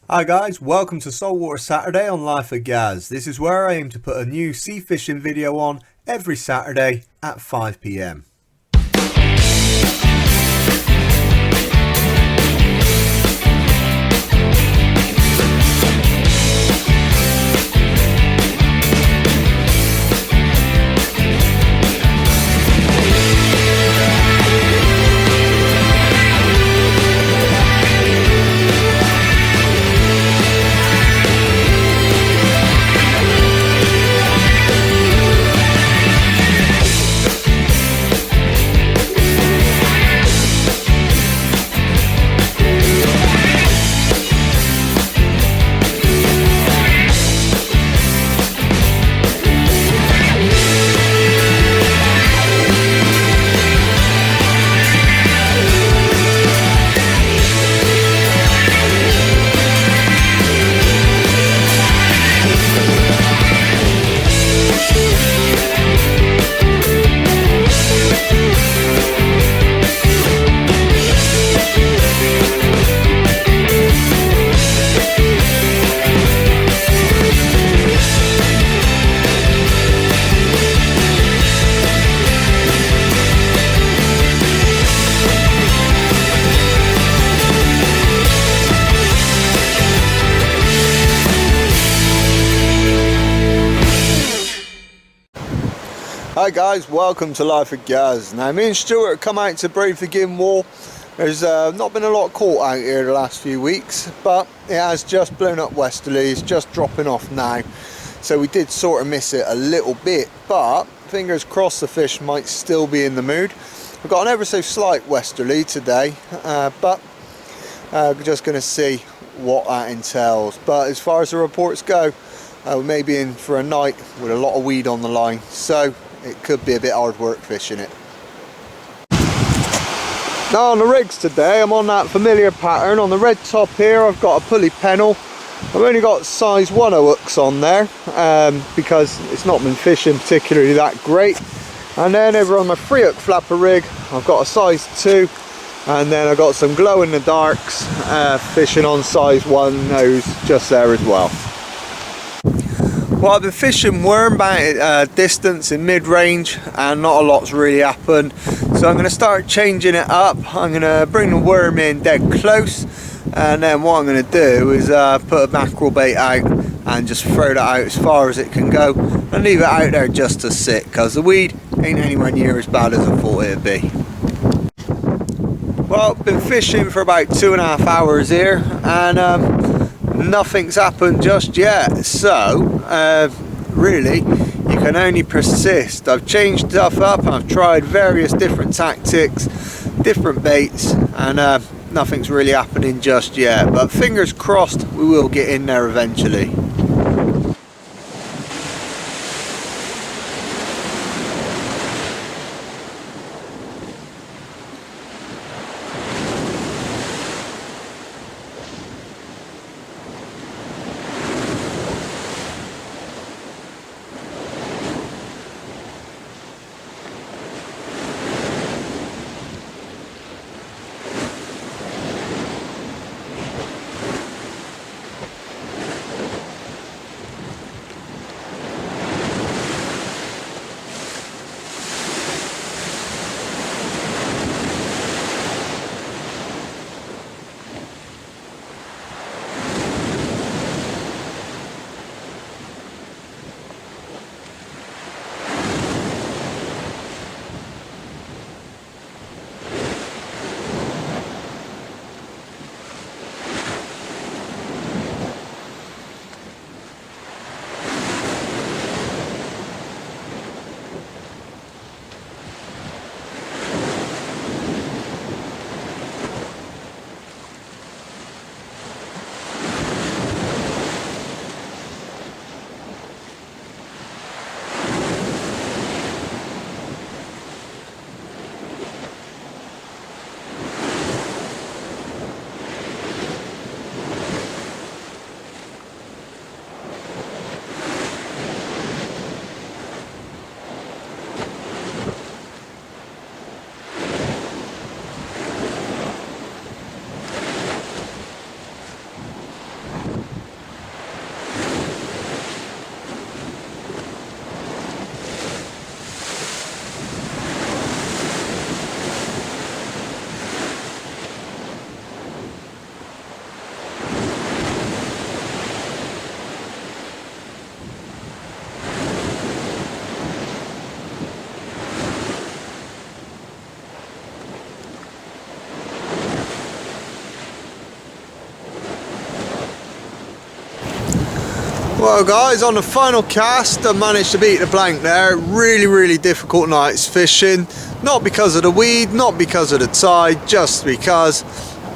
Hi guys, welcome to Saltwater Saturday on Life of Gaz. This is where I aim to put a new sea fishing video on every Saturday at 5 PM. Hi guys, welcome to Life of Gaz. Now me and Stuart have come out to brave the Gim Wall. There's not been a lot caught out here the last few weeks, but it has just blown up westerly. It's just dropping off now, so we did sort of miss it a little bit, but fingers crossed the fish might still be in the mood. We've got an ever so slight westerly today, but we're just going to see what that entails. But as far as the reports go, we may be in for a night with a lot of weed on the line, so it could be a bit hard work fishing it. Now on the rigs today, I'm on that familiar pattern. On the red top here, I've got a pulley pennel. I've only got size 1 hooks on there because it's not been fishing particularly that great. And then over on my 3 hook flapper rig, I've got a size 2, and then I've got some glow in the darks fishing on size 1 nose just there as well. Well, I've been fishing worm bait distance in mid-range and not a lot's really happened, so I'm going to start changing it up. I'm going to bring the worm in dead close, and then what I'm going to do is put a mackerel bait out and just throw that out as far as it can go and leave it out there just to sit, because the weed ain't anywhere near as bad as I thought it'd be. Well, I've been fishing for about 2.5 hours here, and nothing's happened just yet, so really you can only persist. I've changed stuff up, I've tried various different tactics, different baits, and nothing's really happening just yet, but fingers crossed we will get in there eventually. Well guys, on the final cast I managed to beat the blank there. Really difficult nights fishing. Not because of the weed, not because of the tide, just because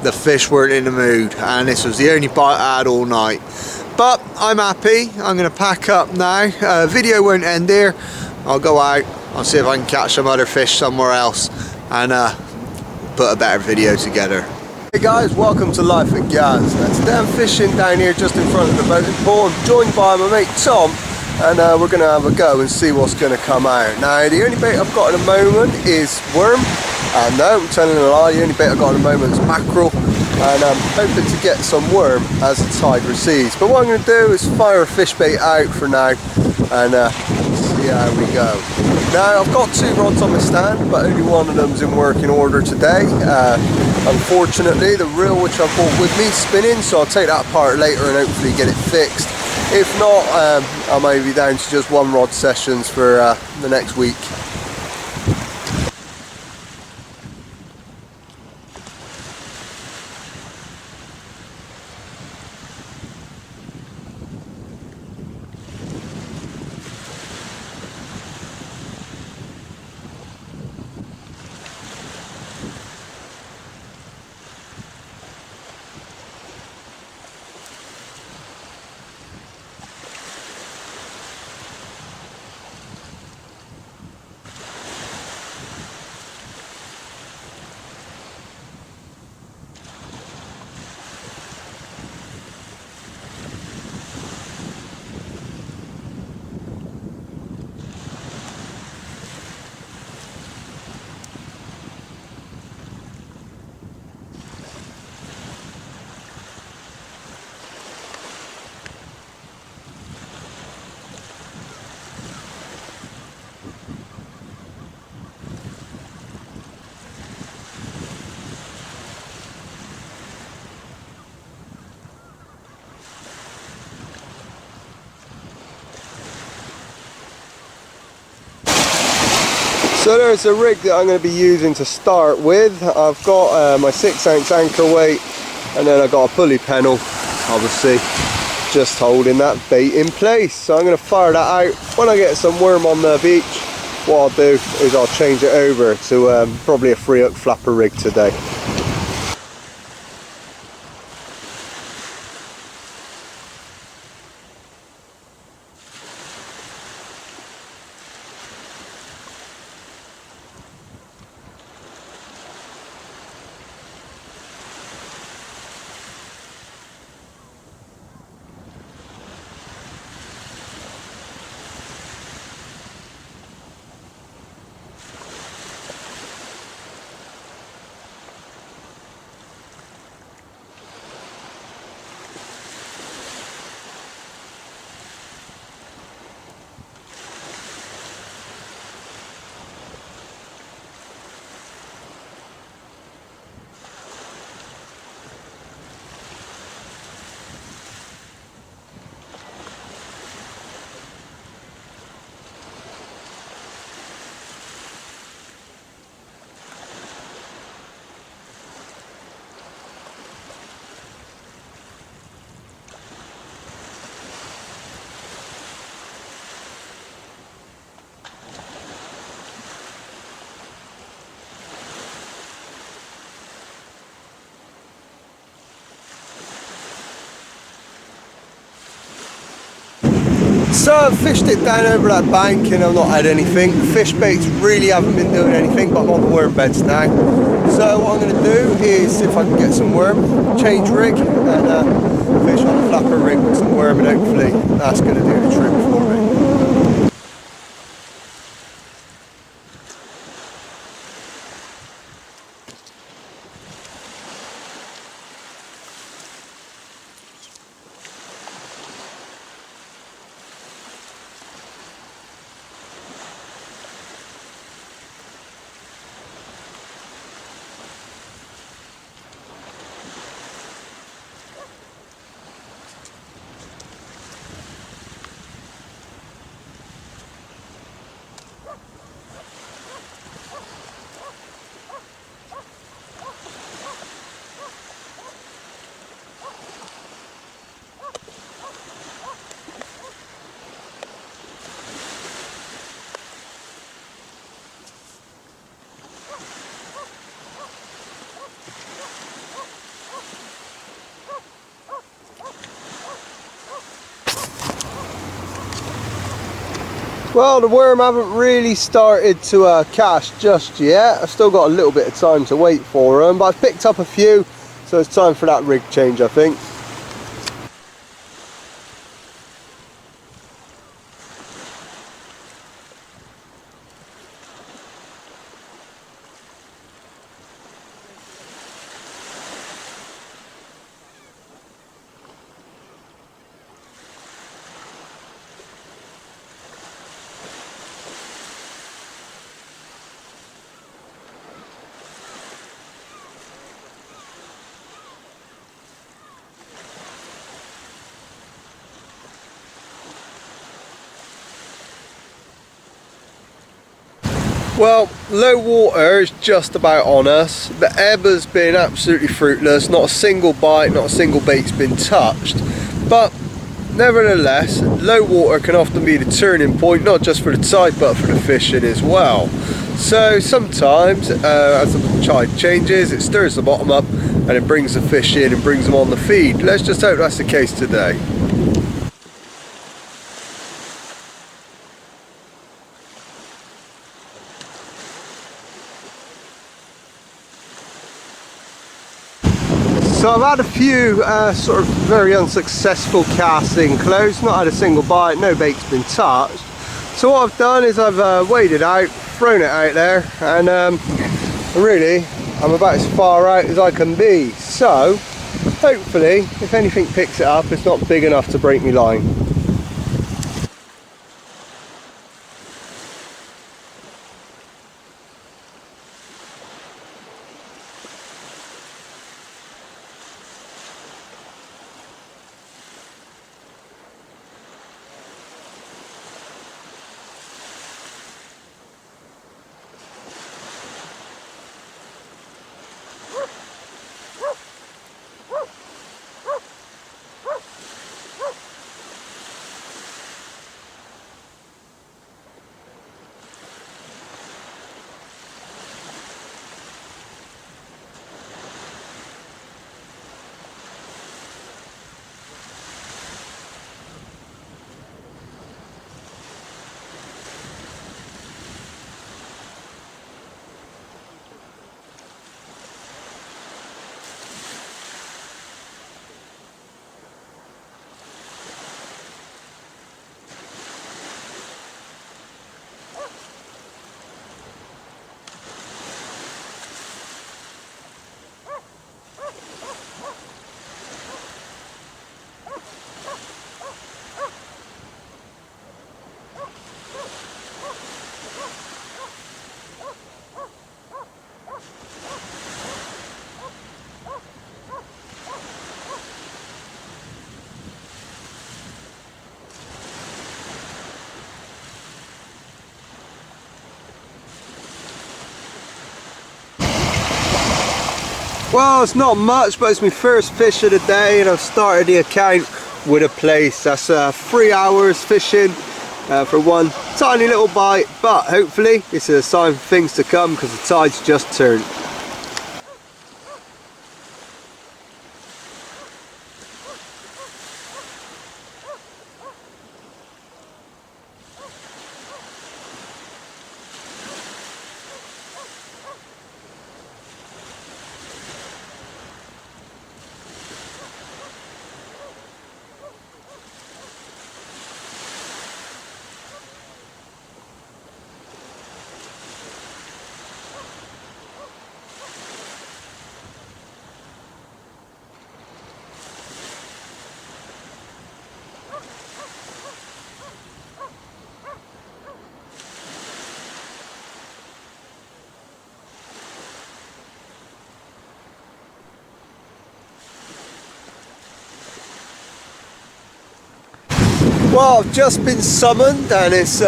the fish weren't in the mood, and this was the only bite I had all night. But I'm happy. I'm going to pack up now. Video won't end here. I'll go out, I'll see if I can catch some other fish somewhere else and put a better video together. Hey guys, welcome to Life at Gaz. Now today I'm fishing down here just in front of the boating pool. I'm joined by my mate Tom, and we're going to have a go and see what's going to come out. Now the only bait I've got at the moment is worm. No, I'm telling a lie, the only bait I've got at the moment is mackerel, and I'm hoping to get some worm as the tide recedes. But what I'm going to do is fire a fish bait out for now and see how we go. Now I've got 2 rods on my stand, but only one of them's in working order today. Unfortunately the reel which I brought with me is spinning, so I'll take that apart later and hopefully get it fixed. If not, I may be down to just 1 rod sessions for the next week. So there's a rig that I'm going to be using to start with. I've got my 6-ounce anchor weight, and then I've got a pulley pennel, obviously, just holding that bait in place. So I'm going to fire that out. When I get some worm on the beach, what I'll do is I'll change it over to probably a 3-hook flapper rig today. So I've fished it down over that bank and I've not had anything. The fish baits really haven't been doing anything, but I'm on the worm beds now. So what I'm going to do is see if I can get some worm, change rig, and fish on a flapper rig with some worm, and hopefully that's going to do the trick for me. Well, the worm haven't really started to cast just yet. I've still got a little bit of time to wait for them, but I've picked up a few, so it's time for that rig change, I think. Well, low water is just about on us. The ebb has been absolutely fruitless. Not a single bite, not a single bait's been touched. But nevertheless, low water can often be the turning point, not just for the tide but for the fishing as well. So sometimes, as the tide changes, it stirs the bottom up and it brings the fish in and brings them on the feed. Let's just hope that's the case today. So I've had a few sort of very unsuccessful casts in close, not had a single bite, no bait's been touched. So what I've done is I've waded out, thrown it out there, and really I'm about as far out as I can be. So hopefully if anything picks it up, it's not big enough to break me line. Well, it's not much, but it's my first fish of the day, and I've started the account with a place. That's 3 hours fishing for one tiny little bite, but hopefully it's a sign for things to come because the tide's just turned. Well, I've just been summoned and it's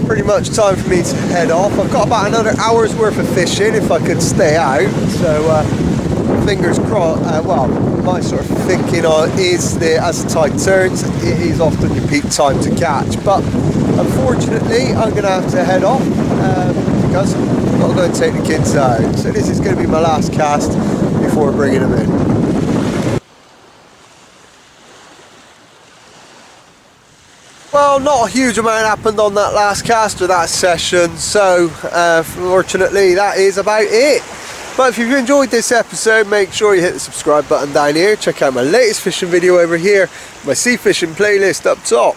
pretty much time for me to head off. I've got about another hour's worth of fishing if I could stay out, so fingers crossed. Well, my sort of thinking is that as the tide turns, it is often your peak time to catch, but unfortunately I'm going to have to head off because I've got to go and take the kids out. So this is going to be my last cast before bringing them in. Well, not a huge amount happened on that last cast or that session, so fortunately that is about it. But if you've enjoyed this episode, make sure you hit the subscribe button down here. Check out my latest fishing video over here, my sea fishing playlist up top.